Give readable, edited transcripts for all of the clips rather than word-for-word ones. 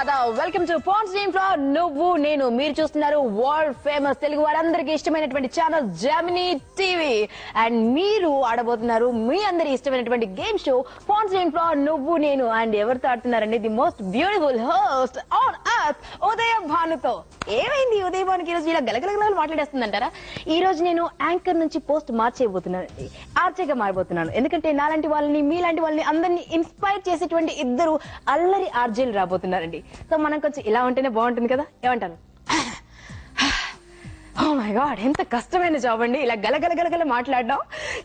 Aadab welcome to phone stream flow నువ్వు నేను మీరు చూస్తున్నారు వరల్డ్ ఫేమస్ తెలుగు వారందరికీ ఇష్టమైనటువంటి ఛానల్ జెమినీ టీవీ అండ్ మీరు ఆడబోతున్నారు మీ అందరి ఇష్టమైనటువంటి game show phone stream flow నువ్వు నేను అండ్ ఎవరితో ఆడుతున్నారండి the most beautiful host on earth Udaya భానుతో ఏమైంది ఉదయ భానుకి ఈ రోజు ఇలా గలగలగలు మాట్లాడేస్తుందంటారా ఈ రోజు నేను యాంకర్ నుంచి పోస్ట్ మార్చేయబోతున్నానండి ఆర్చేగా మారబోతున్నాను ఎందుకంటే నాలాంటి వాళ్ళని మీలాంటి వాళ్ళని అందరినీ ఇన్స్పైర్ చేసేటువంటి ఇద్దరు అల్లరి ఆర్జేలు రాబోతున్నారండి సో మనం కొంచెం ఇలా ఉంటేనే బాగుంటుంది కదా ఏమంటారు ఓ మై గాడ్ ఎంత కష్టమైన జాబ్ అండి ఇలా గలగల మాట్లాడడం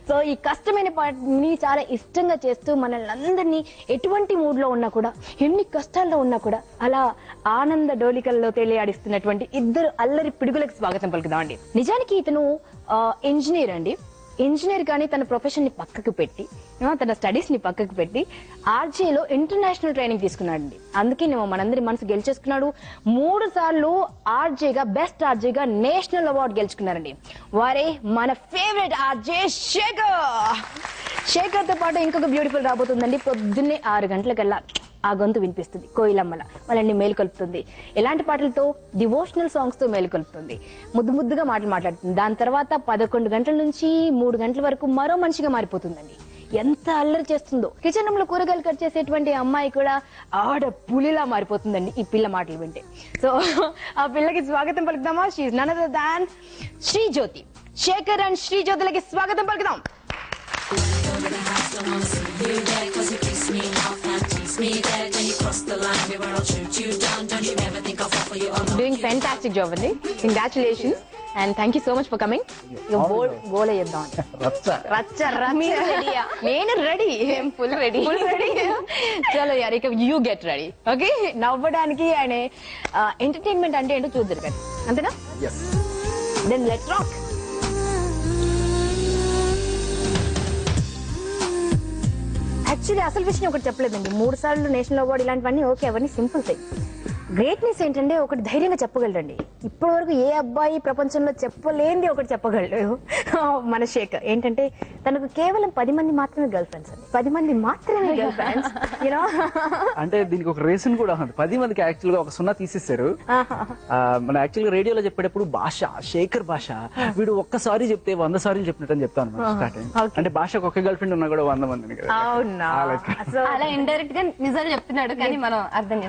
సో ఈ కష్టమైన పాటని చాలా ఇష్టంగా చేస్తూ మనల్ని అందరినీ ఎటువంటి మూడ్ లో ఉన్నా కూడా ఎన్ని కష్టాల్లో ఉన్నా కూడా అలా ఆనంద డోలికల్లో తేలియాడిస్తున్నటువంటి ఇద్దరు అల్లరి పిడుగులకు స్వాగతం పలుకుదామండి నిజానికి ఇతను ఇంజనీర్ అండి ఇంజనీర్ కానీ తన ప్రొఫెషన్ ని పక్కకు పెట్టి తన స్టడీస్ ని పక్కకు పెట్టి ఆర్జేలో ఇంటర్నేషనల్ ట్రైనింగ్ తీసుకున్నాడండి అందుకే మనందరి మనసు గెలిచేసుకున్నాడు 3 సార్లు ఆర్జేగా బెస్ట్ ఆర్జేగా నేషనల్ అవార్డు గెలుచుకున్నారండి వారే మన ఫేవరెట్ ఆర్జే శేఖర్ తో పాటు ఇంకొక బ్యూటిఫుల్ రాబోతుందండి పొద్దున్నే 6 గంటలకల్లా ఆ గొంతు వినిపిస్తుంది కోయిలమ్మల వాళ్ళని మేలుకొల్పుతుంది ఎలాంటి పాటలతో డివోషనల్ సాంగ్స్ తో మేలుకొల్పుతుంది ముద్దుగా మాట్లాడుతుంది దాని తర్వాత 11 గంటల నుంచి 3 గంటల వరకు మరో మనిషిగా మారిపోతుందండి ఎంత అల్లరి చేస్తుందో కిచెన్ రూమ్ లో కూరగాయలు కట్ చేసేటువంటి అమ్మాయి కూడా ఆడ పులిలా మారిపోతుందండి ఈ పిల్ల మాటలు వింటే సో ఆ పిల్లకి స్వాగతం పలుకుదామా she none other than Srijyothi Shekar and శ్రీజ్యోతులకి స్వాగతం పలుకుదాం Doing fantastic job అండి congratulations and thank you so much for coming goal అయ్యేద్దాం నేను రెడీ ఫుల్ రెడీ చలో యార్ ఇక యూ గెట్ రెడీ ఓకే నవ్వడానికి ఆయన ఎంటర్టైన్మెంట్ అంటే ఏంటో చూద్దరు కానీ అంతేనా దెన్ లెట్స్ రాక్ యాక్చువల్లీ అసలు విషయం ఒకటి చెప్పలేదండి 3 సార్లు నేషనల్ అవార్డు ఇలాంటివన్నీ ఓకే అవన్నీ సింపుల్ థింగ్ గ్రేట్నెస్ ఏంటంటే ఒకటి ధైర్యంగా చెప్పగలరండి ఇప్పటి వరకు ఏ అబ్బాయి ప్రపంచంలో చెప్పలేంది ఒకటి చెప్పగలడు మన శేఖర్ ఏంటంటే తనకు కేవలం 10 మంది మాత్రమే గర్ల్ ఫ్రెండ్స్ అండి 10 మంది మాత్రమే గర్ల్ ఫ్రెండ్స్ యూనో అంటే దీనికి ఒక రీజన్ కూడా ఉంది 10 మందికి యాక్చువల్ గా ఒక 0 తీసేశారు మన యాక్చువల్ గా రేడియోలో చెప్పేటప్పుడు భాష శేఖర్ భాష వీడు ఒక్కసారి చెప్తే 100 సార్లు చెప్పినట్టు అని చెప్తాను అంటే భాషకు ఒక్క గర్ల్ ఫ్రెండ్ ఉన్నా కూడా 100 మందిని అలా ఇండైరెక్ట్ గా నిజాలు చెప్తున్నాడు కానీ మనం అర్థం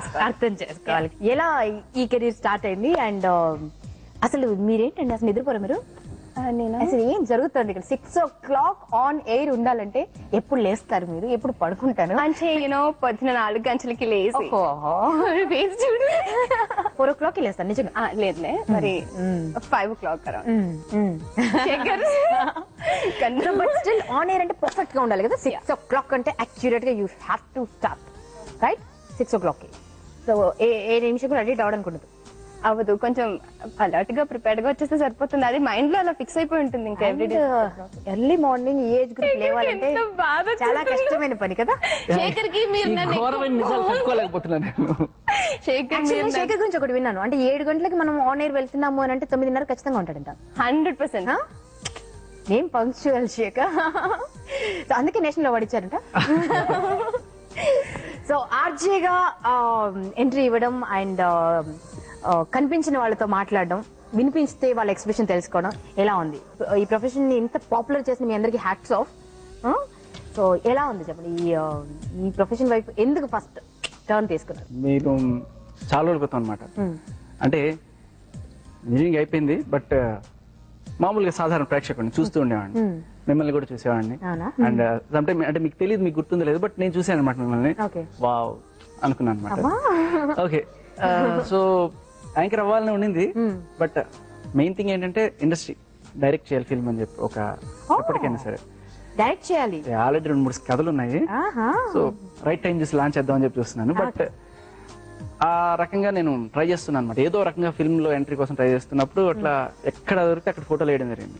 చేసుకోవాలి ఎలా ఈ కెరీర్ స్టార్ట్ అయింది అండ్ అసలు మీరేంటండి అసలు నిద్రపోరా మీరు అసలు ఏం జరుగుతుంది ఇక్కడ 6 o'clock ఆన్ ఎయిర్ ఉండాలంటే ఎప్పుడు లేస్తారు మీరు ఎప్పుడు పడుకుంటారు అంటే పొద్దున 4 గంటలకి లేసి 4 o'clock కి లేస్తారు నిజంగా లేదులే మరి 5 o'clock but still on air అంటే పర్ఫెక్ట్ గా ఉండాలి కదా 6 o'clock అంటే అక్యురేట్ గా you have to start right 6 o'clock కి సో ఏ నిమిషం కూడా రెడీ అవడానికి ఉండదు అవ్వదు కొంచెం అలర్ట్ గా ప్రిపేర్డ్ గా వచ్చేస్తే సరిపోతుంది అది మైండ్ లో అలా ఫిక్స్ అయిపోయి ఉంటుంది ఇంకా ఎవ్రీడే ఎర్లీ మార్నింగ్ ఈ ఏజ్ గ్రూప్ లేవాలంటే చాలా కష్టమైన పని కదా శేఖర్ కి మీరు శేఖర్ గురించి ఒకటి విన్నాను అంటే 7 గంటలకి మనం ఆన్ ఎయిర్ వెళ్తున్నాము అని అంటే 9:30 ఖచ్చితంగా ఉంటాడంట 100% ఏం పంక్చువల్ శేఖర్ అందుకే నేషనల్ అవార్డు ఇచ్చారంట సో ఆర్జేగా ఎంట్రీ ఇవ్వడం అండ్ కనిపించిన వాళ్ళతో మాట్లాడడం వినిపిస్తే వాళ్ళ ఎక్స్ప్రెషన్ తెలుసుకోవడం ఎలా ఉంది ఈ ప్రొఫెషన్ ని ఇంత పాపులర్ చేసిన మీ అందరికి హ్యాట్స్ ఆఫ్ సో ఎలా ఉంది చెప్పండి ఈ ప్రొఫెషన్ వైపు ఎందుకు ఫస్ట్ టర్న్ తీసుకున్నారు మీరు చాలా రోజుల క్రితం అనమాట అంటే ఇంజనీరింగ్ అయిపోయింది బట్ మామూలుగా సాధారణ ప్రేక్షకుడిని చూస్తూ ఉండేవాడిని మిమ్మల్ని కూడా చూసేవాడిని అండ్ సమ్టైమ్ అంటే మీకు తెలియదు మీకు గుర్తుందో లేదు బట్ నేను చూసాను అనమాట మిమ్మల్ని వావ్ అనుకున్నాను అనమాట ఓకే సో యాంకర్ అవ్వాలని ఉండింది బట్ మెయిన్ థింగ్ ఏంటంటే ఇండస్ట్రీ డైరెక్ట్ చేయాలి ఫిల్మ్ అని చెప్పి ఒక ఎప్పటికైనా సరే డైరెక్ట్ చేయాలి ఆల్రెడీ 2-3 కథలు ఉన్నాయి సో రైట్ టైం చూసి లాంచ్ చేద్దామని చెప్పి చూస్తున్నాను బట్ ఆ రకంగా నేను ట్రై చేస్తున్నాను అనమాట ఏదో రకంగా ఫిల్మ్ లో ఎంట్రీ కోసం ట్రై చేస్తున్నప్పుడు అట్లా ఎక్కడ దొరికితే అక్కడ ఫోటోలు వేయడం జరిగింది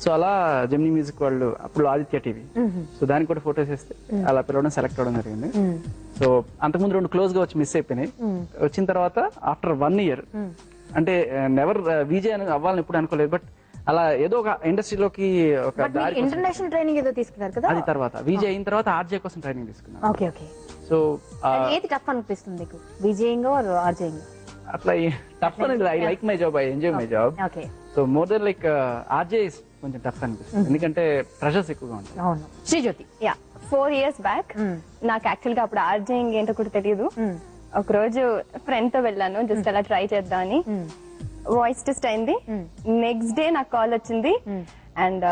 సో అలా జెమినీ మ్యూజిక్ వాళ్ళు అప్పుడు ఆదిత్య టీవీ సో దానికి కూడా ఫోటోస్ వేస్తే అలా పిలవడం సెలెక్ట్ అవడం జరిగింది సో అంతకుముందు 2 క్లోజ్ గా వచ్చి మిస్ అయిపోయినాయి వచ్చిన తర్వాత ఆఫ్టర్ 1 year అంటే నెవర్ విజయ్ అవ్వాలని ఎప్పుడు అనుకోలేదు బట్ అలా ఏదో ఒక ఇండస్ట్రీలోకి ఒక దారి కోసం- ఇంటర్నేషనల్ ట్రైనింగ్ ఏదో తీసుకున్నారు కదా? అది తర్వాత విజయ్ అయిన తర్వాత ఆర్జే కోసం ట్రైనింగ్ తీసుకున్నాను. Okay okay. సో ఏది టఫ్ అనిపిస్తుంది మీకు, విజయంగా ఆర్జేయింగ్? అట్లా టఫ్ అనేది I like my job, I enjoy my job. Okay. So more than like RJ కొంచెం టఫ్ అనిపిస్తుంది, ఎందుకంటే ప్రెషర్స్ ఎక్కువగా ఉంటాయి. అవును. శ్రీజ్యోతి? 4 years బ్యాక్ నాకు యాక్చువల్ గా అప్పుడు ఆర్జేయింగ్ ఏంటో కూడా తెలియదు. ఒక రోజు ఫ్రెండ్ తో వెళ్ళాను జస్ట్ అలా ట్రై చేద్దామని. వాయిస్ టెస్ట్ అయింది. నెక్స్ట్ డే నాకు కాల్ వచ్చింది. అండ్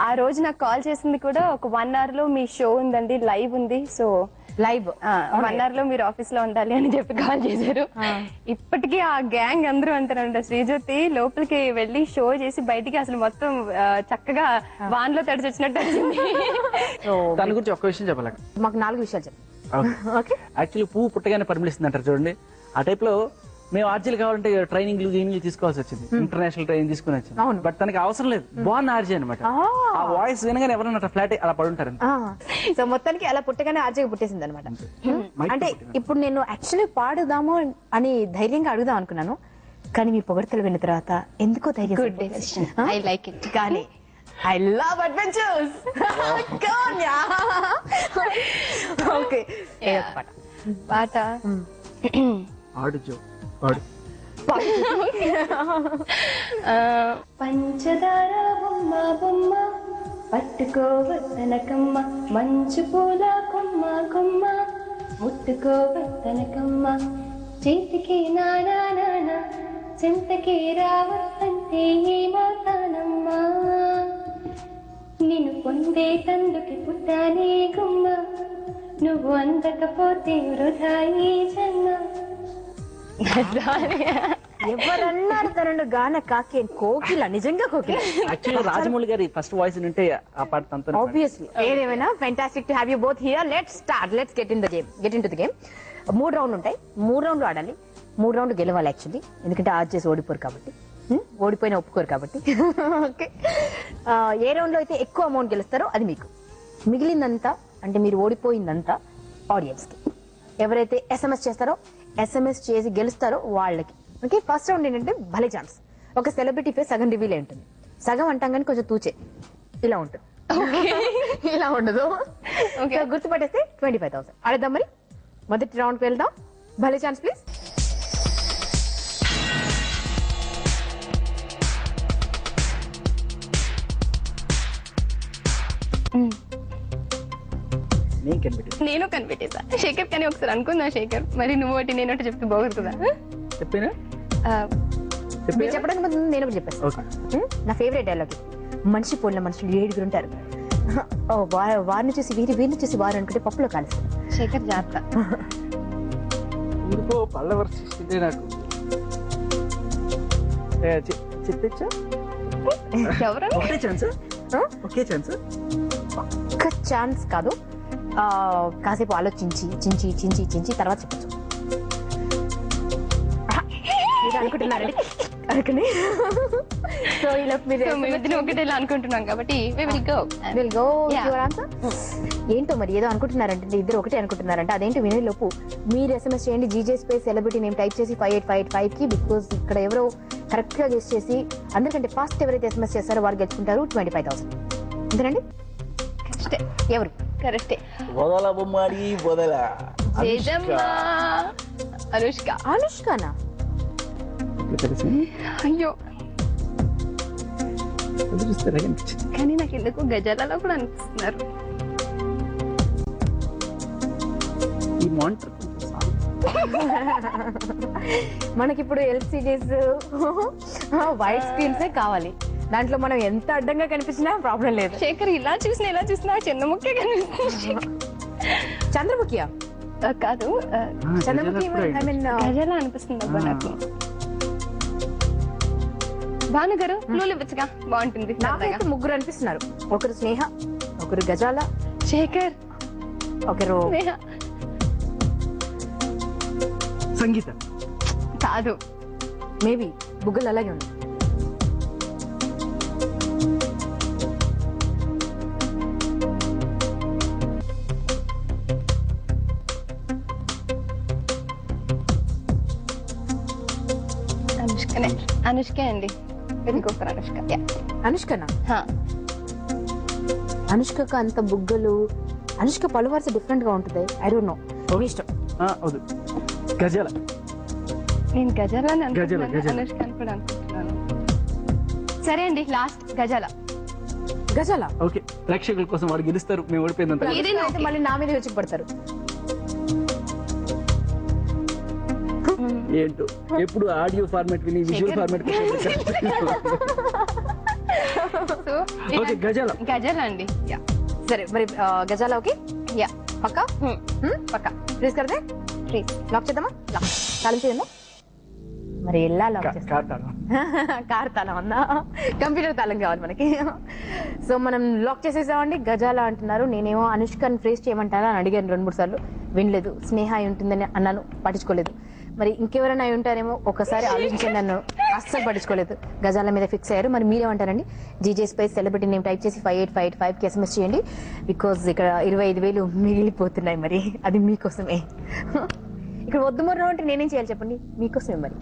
ఆ రోజు నాకు కాల్ చేసింది కూడా ఒక 1 hour లో మీ షో ఉందండి, లైవ్ ఉంది, సో లైవ్ 1 hour లో మీరు ఆఫీస్ లో ఉండాలి అని చెప్పి కాల్ చేశారు. ఇప్పటికీ ఆ గ్యాంగ్ అందరూ అంటారంట, శ్రీజ్యోతి లోపలికి వెళ్ళి షో చేసి బయటికి అసలు మొత్తం చక్కగా వాన్ లో తడిచొచ్చినట్టు వచ్చింది. దాని గురించి ఒక్క విషయం చెప్పాలి. మాకు 4 విషయాలు చెప్పండి. ఓకే. యాక్చువల్లీ పువ్వు పుట్టగానే పరిమళిస్తుంది అంటారు చూడండి, ఆ టైప్ లో మేము ఆర్జీలు కావాలంటే ట్రైనింగ్లు గేమ్లు తీసుకోవాల్సి వచ్చింది, ఇంటర్నేషనల్ ట్రైనింగ్ తీసుకుని వచ్చింది. బట్ తనకి అవసరం లేదు, బాగున్న ఆర్జీ అనమాట. ఆ వాయిస్ వినగానే ఎవరన్నా ఫ్లాట్ అలా పడుంటారు. సో మొత్తానికి అలా పుట్టగానే ఆర్జే పుట్టేసింది అనమాట. అంటే ఇప్పుడు నేను యాక్చువల్లీ పాడుదాము అని ధైర్యంగా అడుగుదాం అనుకున్నాను, కానీ మీ పొగడ్తలు విన్న తర్వాత ఎందుకో ధైర్యం. I like it. కానీ I love adventures. Come on, okay. పాట ఆడు జో ఆడు. పంచదార బొమ్మ బొమ్మ పట్టుకోవద్దనకమ్మ, మంచు పూల కొమ్మ కొమ్మ ముట్టుకోవద్దనకమ్మ, చేతికి నానా నానా చింతకి రావద్దంటే ఏమవుతానమ్మా, నిన్ను పొందే తందుకి పుట్టానే గుమ్మ, నువ్వు అందకపోతే వృధా ఈ జన్మ. ఎవరన్నారు తనను గాన కాకి? కోకిల, నిజంగా కోకిల. యాక్చువల్లీ రాజమౌళి గారి ఫస్ట్ వాయిస్ వింటే ఆ పాట తనతో. ఆబ్వియస్లీ. ఏదేమైనా fantastic to have you both here. Let's start, let's get in to the game. 3 రౌండ్లు ఉంటాయి, 3 రౌండ్లు ఆడాలి. 3 రౌండ్లు గెలవాలి యాక్చువల్లీ, ఎందుకంటే ఆర్జేస్ ఓడిపోరు కాబట్టి, ఓడిపోయినా ఒప్పుకోరు కాబట్టి. ఓకే. ఏ రౌండ్ లో అయితే ఎక్కువ అమౌంట్ గెలుస్తారో అది మీకు, మిగిలిందంతా అంటే మీరు ఓడిపోయిందంతా ఆడియన్స్ కి. ఎవరైతే SMS చేస్తారో, SMS చేసి గెలుస్తారో వాళ్ళకి. ఓకే. ఫస్ట్ రౌండ్ ఏంటంటే భలే ఛాన్స్. ఒక సెలబ్రిటీ ఫేస్ సగం రివీల్ అయి ఉంటుంది, సగం అంటాం కానీ కొంచెం తూచే ఇలా ఉంటుంది, ఇలా ఉండదు. గుర్తుపట్టేస్తే 25,000. ఆడేద్దాం మరి. మొదటి రౌండ్ కి వెళ్దాం. భలే ఛాన్స్ ప్లీజ్. నేను కనిపెట్టేసా శేఖర్, కానీ ఒకసారి అనుకుందా శేఖర్, మరి నువ్వు ఒకటి నేను ఒకటి చెప్తే బాగుంది కదా. చెప్పినా మీరు చెప్పడానికి ముందు నేను ఒకటి చెప్పేస్తాను. నా ఫేవరెట్ డైలాగ్, మనిషి పోలిన మనుషులు 7 ఉంటారు, వారిని చూసి వీరిని చూసి వారు అనుకుంటే పప్పులో కాలుస్తారు. శేఖర్ జాగ్రత్త. ఊరికో పళ్ళ వరుస నాకు చెప్పచ్చా? ఎవరు? ఒకే ఛాన్స్, ఒకే ఛాన్స్. ఒక్క ఛాన్స్ కాదు, కాసేపు ఆలోచించి చించి చించి చించి తర్వాత చెప్పచ్చు. అనుకుంటున్నారండి అనుకుని. సో ఇలా మీరు ఒకటి ఇలా అనుకుంటున్నాం కాబట్టి ఏంటో మరి ఏదో అనుకుంటున్నారంటే, ఇద్దరు ఒకటే అనుకుంటున్నారంటే అదేంటి వినే లోపు మీరు SMS చేయండి, GJ space celebrity name type చేసి 58585 కి. బికాస్ ఇక్కడ ఎవరో కరెక్ట్ గా గెస్ చేసి అందరికంటే ఫాస్ట్ ఎవరైతే SMS చేస్తారో వారు గెలుచుకుంటారు 25,000. అంతేనండి? ఎవరు? కరెక్టే. వదల బొమ్మాడి వదల. అనుష్క. అనుష్కనా? అయ్యో, కానీ నాకు ఎందుకు గజాలలో కూడా అనిపిస్తున్నారు. మనకిప్పుడు LCDs వైట్ స్క్రీన్సే కావాలి, దాంట్లో మనం ఎంత అడ్డంగా కనిపించినా ప్రాబ్లం లేదు. శేఖర్ ఇలా చూసినా ఎలా చూసినా చంద్రముఖి కనిపిస్తుంది. చంద్రముఖియా? కాదు, చంద్రముఖి గజాల అనిపిస్తుంది అబ్బా నాకు. భానుగారు క్లూలు ఇవ్వచ్చుగా, బాగుంటుంది. నాకైతే 3 అనిపిస్తున్నారు. ఒకరు స్నేహ, ఒకరు గజాల, శేఖర్, ఒకరు స్నేహ. సంగీత కాదు, మేబీ బుగ్గలు అలాగే ఉంది. అనుష్కనే. అనుష్క అండి, వెరీ గుడ్ ఫర్ అనుష్క. అనుష్కనా? హా. అనుష్కకు అంత బుగ్గలు, అనుష్క పలు వరుస డిఫరెంట్ గా ఉంటుంది. ఐ డోంట్ నో, ఇష్టం. అవును, గజాల. నేను గజాలని గజాల, అనుకుంటున్నాను, గజాల. అనుష్క అని కూడా అనుకుంటున్నాను. సరే అండి, లాస్ట్ గజాల. గజాల. ఓకే, ప్రేక్షకుల కోసం వాడు గెలుస్తారు, మేము ఓడిపోయిందంత. ఏదైనా అయితే మళ్ళీ నా మీద వచ్చి పడతారు. ఏంటో ఎప్పుడు ఆడియో ఫార్మాట్ విని visual format. So okay, Gazala. Gazala అండి. యా. సరే మరి గజాల ఓకే. యా. పక్కా పక్కా. ప్లీజ్ కర్దే. ప్లీజ్. లాక్ చేద్దామా? లాక్ తాళం చేద్దాం. మరి ఎలా లాక్ చేస్తాం? కార్తాను. కార్ తాళం అన్నా, కంప్యూటర్ తాళం కావాలి మనకి. సో మనం లాక్ చేసేసామండి. గజాల అంటున్నారు. నేనేమో అనుష్కని ఫ్రేస్ చేయమంటారా అని అడిగాను 2-3 సార్లు, వినలేదు. స్నేహ అయి ఉంటుందని అన్నాను, పట్టించుకోలేదు. మరి ఇంకెవరైనా అయి ఉంటారేమో ఒకసారి ఆలోచించండి, నన్ను అస్సలు పట్టించుకోలేదు. గజాల మీద ఫిక్స్ అయ్యారు. మరి మీరేమంటారండి? GJ spice celebrity name type చేసి 58585కి SMS చేయండి. బికాజ్ ఇక్కడ 25,000 మిగిలిపోతున్నాయి. మరి అది మీకోసమే. ఇక్కడ వద్దు మరో అంటే నేనేం చేయాలి చెప్పండి? మీకోసమే మరి.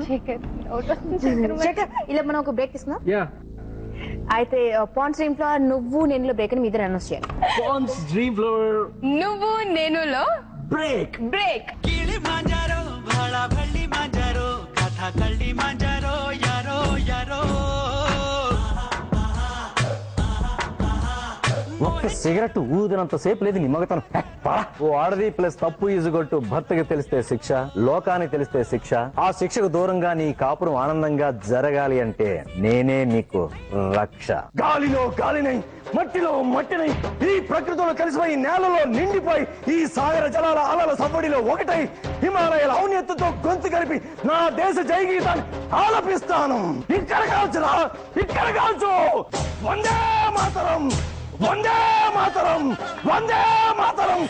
శేఖర్, ఇలా మనం ఒక బ్రేక్ తీసుకుందాం. యా, అయితే పాన్స్ డ్రీమ్ ఫ్లోర్ నువ్వు నేను బ్రేక్ అని మీ ఇద్దరు అనౌన్స్ చేయాలి. పాన్స్ డ్రీమ్ ఫ్లోర్ నువ్వు నేనులో బ్రేక్. బ్రేక్. ಗಿಳಿ ಮಾಂಜಾರೋ ಭಾಳ ಬಳ್ಳಿ ಮಾಂಜಾರೋ ಕಥಾ ಕಳ್ಳಿ ಮಾಂಜಾರೋ ಯಾರೋ ಯಾರೋ ఒక్క సిగరెట్ ఊదినంత సేపు లేదు నీ మగతనం. ఓ ఆడది ప్లస్ తప్పు ఈజుగొట్టు భర్తకి తెలిస్తే శిక్ష, లోకానికి తెలిస్తే శిక్ష. ఆ శిక్షకు దూరంగా నీ కాపురం ఆనందంగా జరగాలి అంటే నేనే నీకు రక్ష. గాలిలో గాలినై, మట్టిలో మట్టినై, ఈ ప్రకృతిలో కలిసిపోయి నేలలో నిండిపోయి, ఈ సాగర జలాల అలల సవ్వడిలో ఒకటై, హిమాలయాల ఔన్నత్యంతో గొంతు కలిపి నా దేశ జై గీతాన్ని ఆలపిస్తాను. ఇక్కడ కాల్చురా, ఇక్కడ కాల్చు. వందే మాతరం, వందే మాతరం, వందే మాతరం.